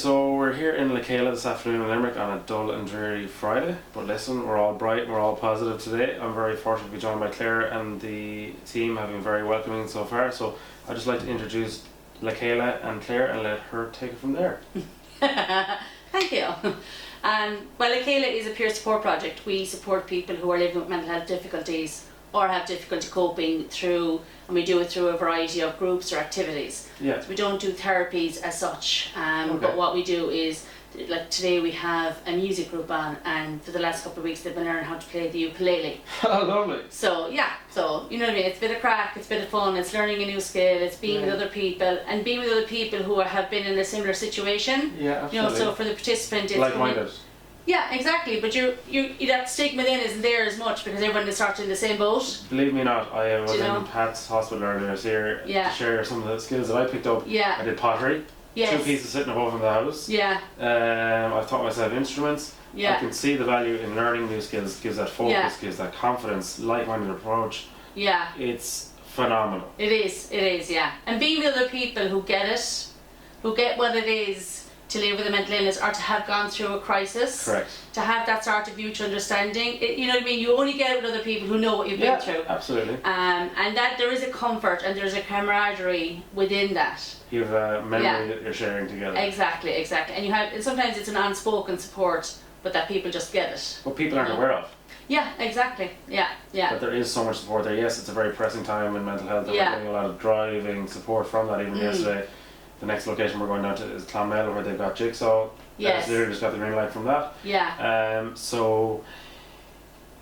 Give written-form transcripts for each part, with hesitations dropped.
so we're here in Cheile this afternoon in Limerick on a dull and dreary Friday. But listen, we're all bright and we're all positive today. I'm very fortunate to be joined by Claire, and the team have been very welcoming so far. So I'd just like to introduce Cheile and Claire and let her take it from there. Thank you. Well, Cheile is a peer support project. We support people who are living with mental health difficulties or have difficulty coping through, and we do it through a variety of groups or activities. Yeah. So we don't do therapies as such, but what we do is, like today we have a music group on, and for the last couple of weeks they've been learning how to play the ukulele. Oh, lovely. So yeah, so you know what I mean, it's a bit of crack, it's a bit of fun, it's learning a new skill, it's being with other people, and being with other people who have been in a similar situation. Yeah, absolutely. You know, so for the participant it's like-minded. Yeah, exactly, but that stigma then isn't there as much because everyone is starting in the same boat. Believe me not, I was in Pat's hospital earlier this year to share some of the skills that I picked up. Yeah. I did pottery. Yes. 2 pieces sitting above in the house. Yeah. I've taught myself instruments. Yeah. I can see the value in learning new skills, gives that focus, gives that confidence, like-minded approach. Yeah. It's phenomenal. It is, yeah. And being with other people who get it, who get what it is to live with a mental illness or to have gone through a crisis. Correct. To have that sort of mutual understanding. You know what I mean? You only get it with other people who know what you've been through. Absolutely. And that there is a comfort and there's a camaraderie within that. You have a memory that you're sharing together. Exactly. And sometimes it's an unspoken support, but that people just get it. But people aren't aware of. Yeah, exactly. Yeah. But there is so much support there. Yes, it's a very pressing time in mental health, and we're getting a lot of driving support from that. Even yesterday, the next location we're going down to is Clonmel, where they've got Jigsaw. Yes. Literally just got the green light from that. Yeah. So,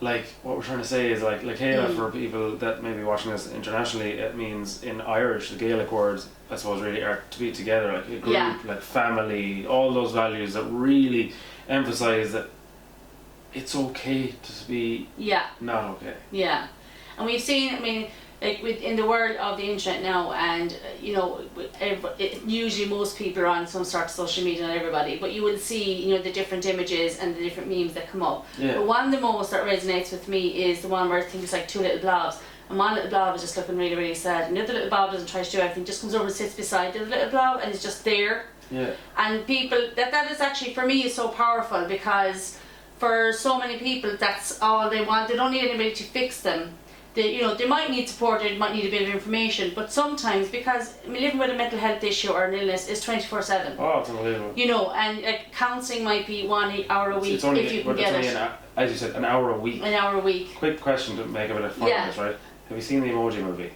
like, what we're trying to say is, like Cheile, for people that may be watching this internationally, it means in Irish, the Gaelic words, I suppose, really are to be together, like a group, like family, all those values that really emphasise that it's okay to be not okay. Yeah. And we've seen, I mean, like in the world of the internet now, and you know, usually most people are on some sort of social media, not everybody, but you will see, you know, the different images and the different memes that come up. Yeah. But one of the most that resonates with me is the one where I think it's like 2 little blobs, and one little blob is just looking really, really sad, and the other little blob doesn't try to do anything, just comes over and sits beside the little blob and is just there. Yeah. And people, that is actually, for me, is so powerful, because for so many people that's all they want. They don't need anybody to fix them. They might need support, they might need a bit of information, but sometimes, because living with a mental health issue or an illness is 24/7. Oh, it's unbelievable. You know, and counselling might be 1 hour a week it's only, if you can get it. As you said, an hour a week. An hour a week. Quick question to make a bit of fun of this, right? Have you seen the Emoji Movie?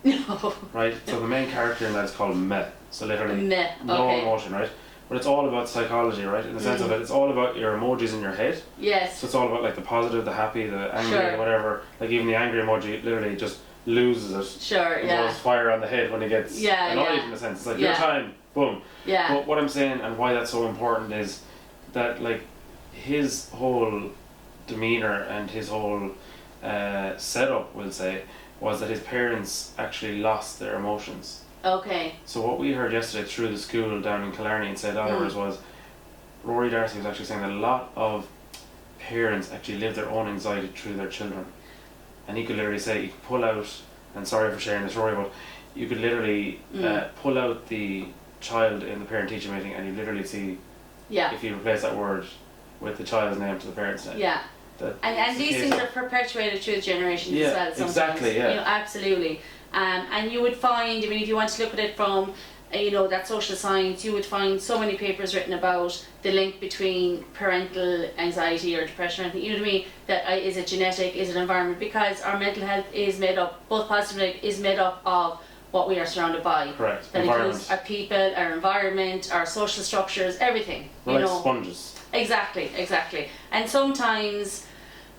No. Right, so the main character in that is called Meh. So literally, no emotion, right? But it's all about psychology, right? In the sense of it, it's all about your emojis in your head. Yes. So it's all about like the positive, the happy, the angry, whatever. Like even the angry emoji literally just loses it. Sure, and blows fire on the head when he gets annoyed in a sense. It's like your time, boom. Yeah. But what I'm saying and why that's so important is that like his whole demeanour and his whole setup, we'll say, was that his parents actually lost their emotions. Okay. So what we heard yesterday through the school down in Killarney in St. Oliver's was Rory Darcy was actually saying that a lot of parents actually live their own anxiety through their children. And he could literally say, you could pull out, and sorry for sharing this, Rory, but you could literally pull out the child in the parent-teacher meeting and you literally see if you replace that word with the child's name to the parent's name. Yeah. And these things are perpetuated through the generations as well sometimes. Exactly, yeah. You know, absolutely. And you would find, I mean, if you want to look at it from, you know, that social science, you would find so many papers written about the link between parental anxiety or depression or anything, you know what I mean, that is it genetic, is it environment, because our mental health is made up, both positive and negative, is made up of what we are surrounded by. Correct. That includes our people, our environment, our social structures, everything. We're like sponges. Exactly. And sometimes,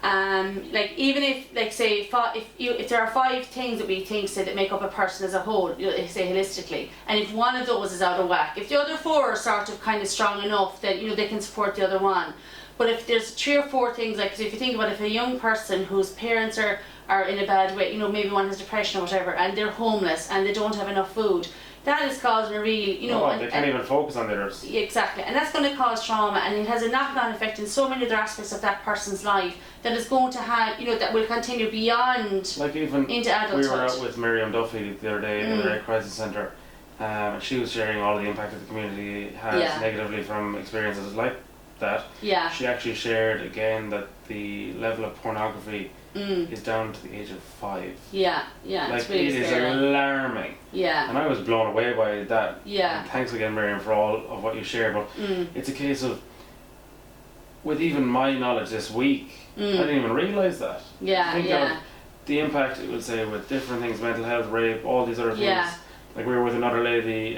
like even if, like say, if there are 5 things that we think say that make up a person as a whole, you know, say holistically, and if one of those is out of whack, if the other 4 are sort of kind of strong enough that, you know, they can support the other one, but if there's 3 or 4 things, like, 'cause if you think about it, if a young person whose parents are in a bad way, you know, maybe one has depression or whatever, and they're homeless and they don't have enough food, that is causing a real, you know... they can't even focus on theirs. Exactly, and that's going to cause trauma, and it has a knock-on effect in so many other aspects of that person's life that is going to have, you know, that will continue beyond like even into adulthood. We were out with Miriam Duffy the other day in the Crisis Center, She was sharing all the impact that the community has negatively from experiences like that. Yeah. She actually shared again that the level of pornography is down to the age of 5. Yeah, yeah. Like, it's really it is scary. alarming. Yeah. And I was blown away by that. Yeah. And thanks again, Miriam, for all of what you shared. But it's a case of, with even my knowledge this week, I didn't even realise that. Yeah, Think of the impact, it would say, with different things, mental health, rape, all these other things. Yeah. Like, we were with another lady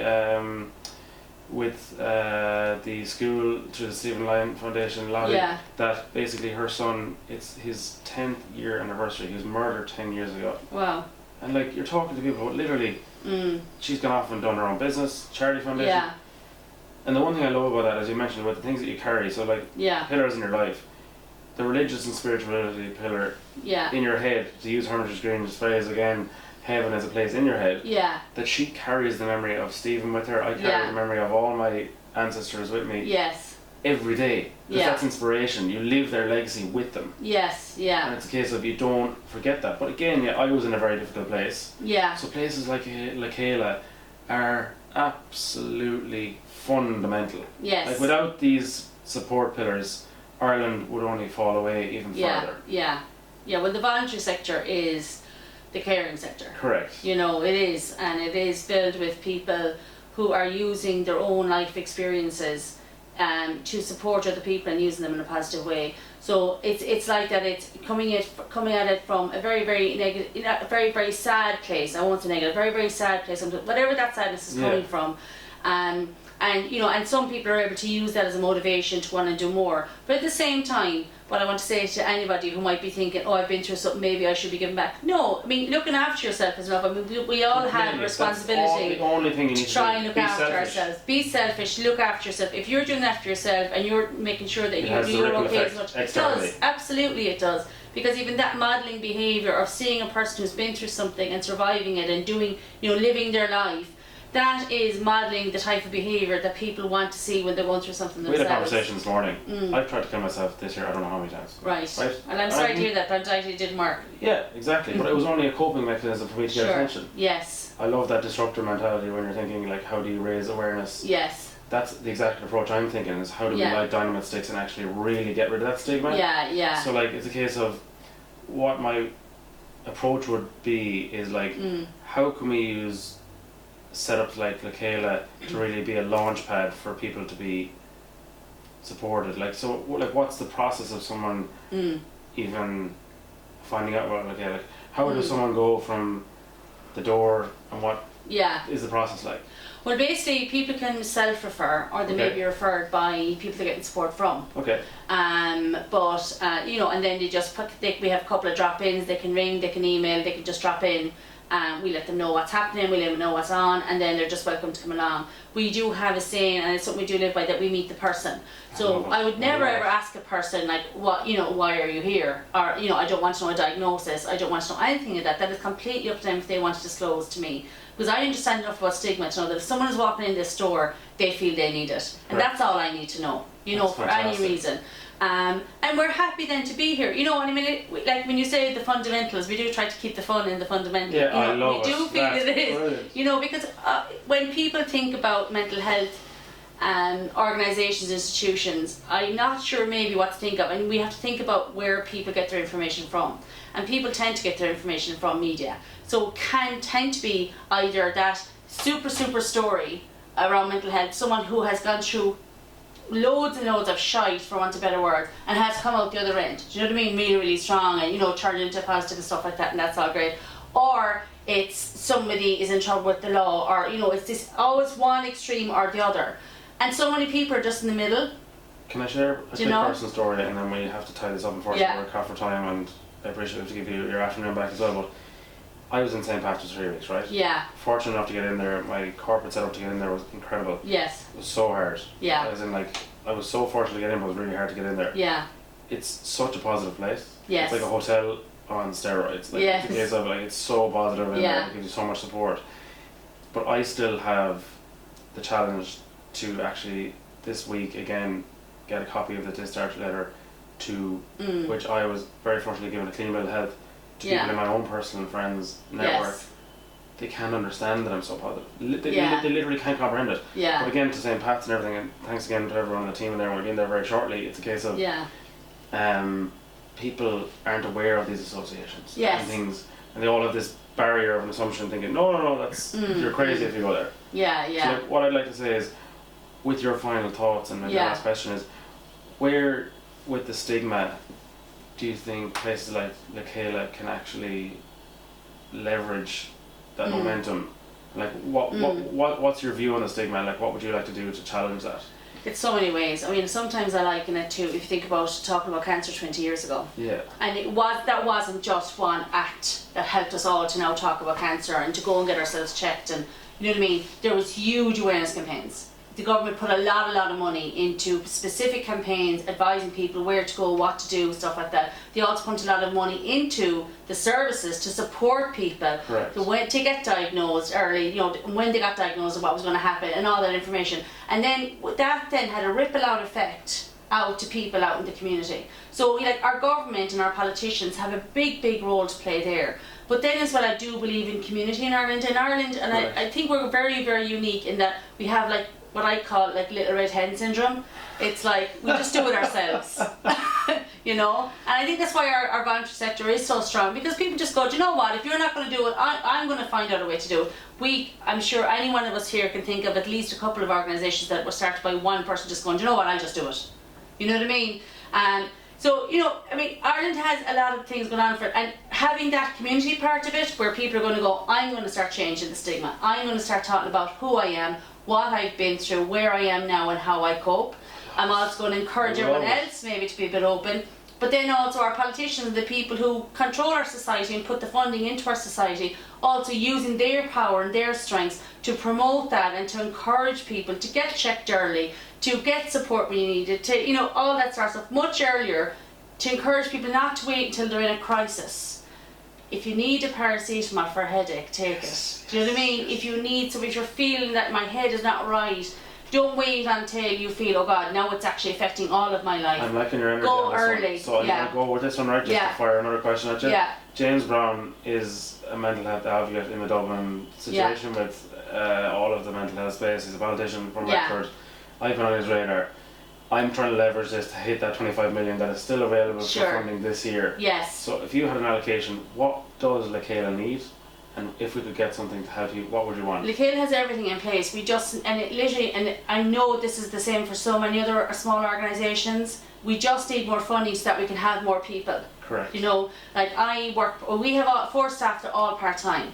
with the school through the Stephen Lyon Foundation, Lottie, that basically her son, it's his 10th year anniversary. He was murdered 10 years ago. Wow. And like, you're talking to people, literally, she's gone off and done her own business, charity foundation. Yeah. And the one thing I love about that, as you mentioned, with the things that you carry, so like pillars in your life, the religious and spirituality pillar in your head, to use Hermitage Green's phrase again, heaven is a place in your head, that she carries the memory of Stephen with her. I carry the memory of all my ancestors with me every day. Because that's inspiration. You live their legacy with them. And it's a case of you don't forget that. But again, I was in a very difficult place. So places like Cheile are absolutely fundamental. Like, without these support pillars, Ireland would only fall away even further. Well, the voluntary sector is the caring sector. Correct. You know, it is, and it is filled with people who are using their own life experiences to support other people and using them in a positive way. So it's like that. It's coming at it from a very, very negative, a very, very sad place. I won't say negative, very, very sad place. Whatever that sadness is coming from, and you know, and some people are able to use that as a motivation to want to do more. But at the same time, what I want to say to anybody who might be thinking, oh, I've been through something, maybe I should be giving back. No, I mean, looking after yourself is enough. I mean, we all have a responsibility the only thing you need to try and look after selfish. ourselves. Be selfish, look after yourself. If you're doing that for yourself and you're making sure that you're okay as much, it does. Absolutely, it does. Because even that modelling behaviour of seeing a person who's been through something and surviving it and doing, you know, living their life, that is modelling the type of behaviour that people want to see when they're going through something themselves. We had a conversation this morning. I've tried to kill myself this year, I don't know how many times. Right. And I'm sorry to hear that, but it didn't work. Yeah, exactly. But it was only a coping mechanism for me to get attention. Yes. I love that disruptor mentality when you're thinking, like, how do you raise awareness? Yes. That's the exact approach I'm thinking, is how do we light dynamite sticks and actually really get rid of that stigma? Yeah. So, like, it's a case of what my approach would be is, like, how can we use setups like Cheile to really be a launch pad for people to be supported. Like, so, like, what's the process of someone even finding out about Cheile? Like, how does someone go from the door, and what is the process like? Well, basically, people can self-refer, or they may be referred by people they're getting support from. Okay. But you know, and then they just we have a couple of drop-ins. They can ring, they can email, they can just drop in. We let them know what's happening, we let them know what's on, and then they're just welcome to come along. We do have a saying, and it's something we do live by, that we meet the person. So I would never ever ask a person, like, what, you know, why are you here? Or, you know, I don't want to know a diagnosis, I don't want to know anything of that. That is completely up to them if they want to disclose to me. Because I understand enough about stigma to know that if someone is walking in this store, they feel they need it. And that's all I need to know, you know, for any reason. And we're happy then to be here. You know what I mean? Like when you say the fundamentals, we do try to keep the fun in the fundamentals. Yeah, you know, I love we do feel That's it is. brilliant. You know, because when people think about mental health and organisations, institutions, I'm not sure maybe what to think of. And we have to think about where people get their information from. And people tend to get their information from media. So can tend to be either that super story around mental health, someone who has gone through loads and loads of shite, for want of a better word, and has come out the other end. Do you know what I mean? Really, really strong, and, you know, turned into positive and stuff like that, and that's all great. Or it's somebody is in trouble with the law, or, you know, it's this always one extreme or the other. And so many people are just in the middle. Can I share a quick personal story, and then we have to tie this up, unfortunately, we're cut for time, and I appreciate it to give you your afternoon back as well. But I was in St. Patrick's 3 weeks, right? Yeah. Fortunate enough to get in there. My corporate setup to get in there was incredible. Yes. It was so hard. Yeah. As in, like, I was so fortunate to get in, but it was really hard to get in there. Yeah. It's such a positive place. Yes. It's like a hotel on steroids. Like, yes. It's a case of, like, it's so positive and it gives you so much support. But I still have the challenge to actually, this week again, get a copy of the discharge letter to which I was very fortunately given a clean bill of health to people in my own personal friends network they can't understand that I'm so positive. They literally can't comprehend it. Yeah. But again, to St. Pat's and everything, and thanks again to everyone on the team in there, we'll be in there very shortly. It's a case of people aren't aware of these associations and things, and they all have this barrier of an assumption, thinking, no, that's you're crazy if you go there. So like, what I'd like to say is, with your final thoughts, and my last question is, where with the stigma do you think places like Cheile can actually leverage that momentum? Like what's your view on the stigma? Like what would you like to do to challenge that? It's so many ways. I mean, sometimes I liken it to, if you think about talking about cancer 20 years ago. Yeah. And that wasn't just one act that helped us all to now talk about cancer and to go and get ourselves checked, and you know what I mean? There was huge awareness campaigns. The government put a lot of money into specific campaigns, advising people where to go, what to do, stuff like that. They also put a lot of money into the services to support people to get diagnosed early, you know, when they got diagnosed and what was going to happen and all that information. And then that then had a ripple out effect out to people out in the community. So like our government and our politicians have a big role to play there. But then as well, I do believe in community in Ireland. And I think we're very unique in that we have like what I call like little red hen syndrome. It's like we just do it ourselves, you know. And I think that's why our voluntary sector is so strong, because people just go, do you know what? If you're not going to do it, I'm going to find out a way to do it. I'm sure any one of us here can think of at least a couple of organisations that were started by one person just going, do you know what? I'll just do it. You know what I mean? And so, you know, I mean, Ireland has a lot of things going on for it, and having that community part of it where people are going to go, I'm going to start changing the stigma. I'm going to start talking about who I am, what I've been through, where I am now and how I cope. I'm also going to encourage everyone else maybe to be a bit open, but then also our politicians, the people who control our society and put the funding into our society, also using their power and their strengths to promote that and to encourage people to get checked early, to get support when you need it, to, you know, all that sort of stuff much earlier, to encourage people not to wait until they're in a crisis. If you need a paracetamol for a headache, take it. Do you know what I mean? If you're feeling that my head is not right, don't wait until you feel, oh God, now it's actually affecting all of my life. I'm liking your energy. Go early. So I'm going to go with this one, right? Just to fire another question at you. James Brown is a mental health advocate in the Dublin situation with all of the mental health space. He's a politician from Wexford. I've been on his radar. I'm trying to leverage this to hit that 25 million that is still available for funding this year. Yes. So if you had an allocation, what does Cheile need? And if we could get something to help you, what would you want? Cheile has everything in place. And I know this is the same for so many other small organisations. We just need more funding so that we can have more people. Correct. You know, like we have 4 staff that are all part-time.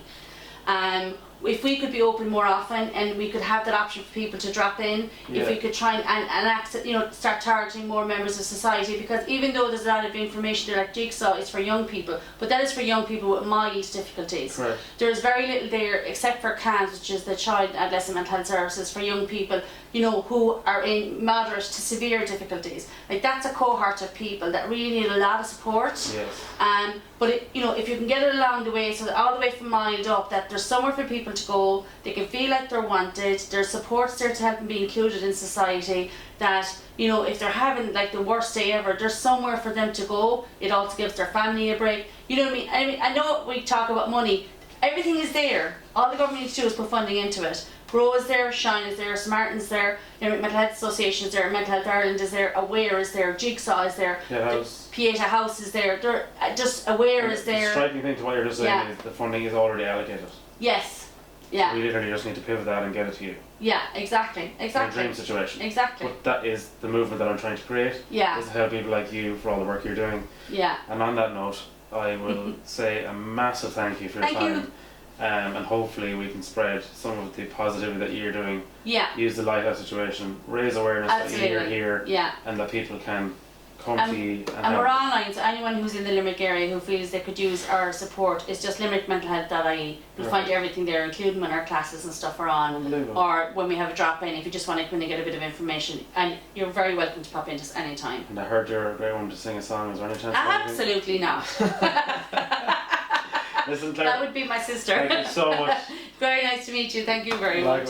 If we could be open more often and we could have that option for people to drop in, if we could try and access, you know, start targeting more members of society, because even though there's a lot of information there, like Jigsaw is for young people, but that is for young people with mild difficulties. Correct. There's very little there except for CAMS, which is the Child and Adolescent Mental Health Services for young people, you know, who are in moderate to severe difficulties. Like that's a cohort of people that really need a lot of support. Yes. But you know, if you can get it along the way, so that all the way from mild up, that there's somewhere for people to go, they can feel like they're wanted, there's supports there to help them be included in society, that, you know, if they're having like the worst day ever, there's somewhere for them to go. It also gives their family a break. You know what I mean? I know we talk about money, everything is there. All the government needs to do is put funding into it. Grow is there, Shine is there, Smartin's there, Mental Health Association is there, Mental Health Ireland is there, Aware is there, Jigsaw is there, Pieta House is there, just Aware is there. The striking thing to what you're just saying is the funding is already allocated. Yes. Yeah. So we literally just need to pivot that and get it to you. Yeah, exactly. In a dream situation. Exactly. But that is the movement that I'm trying to create. Yeah. Is to help people like you for all the work you're doing. Yeah. And on that note, I will say a massive thank you for your time. And hopefully we can spread some of the positivity that you're doing. Yeah. Use the lighthouse situation, raise awareness that you're here, and that people can come to you. And we're online, so anyone who's in the Limerick area who feels they could use our support, it's just limerickmentalhealth.ie. You'll find everything there, including when our classes and stuff are on, or when we have a drop in, if you just want to come in and get a bit of information. And you're very welcome to pop in just any time. And I heard you're a great one to sing a song. Is there any chance? Absolutely not. Listen, Claire, that would be my sister. Thank you so much. Very nice to meet you. Thank you very much.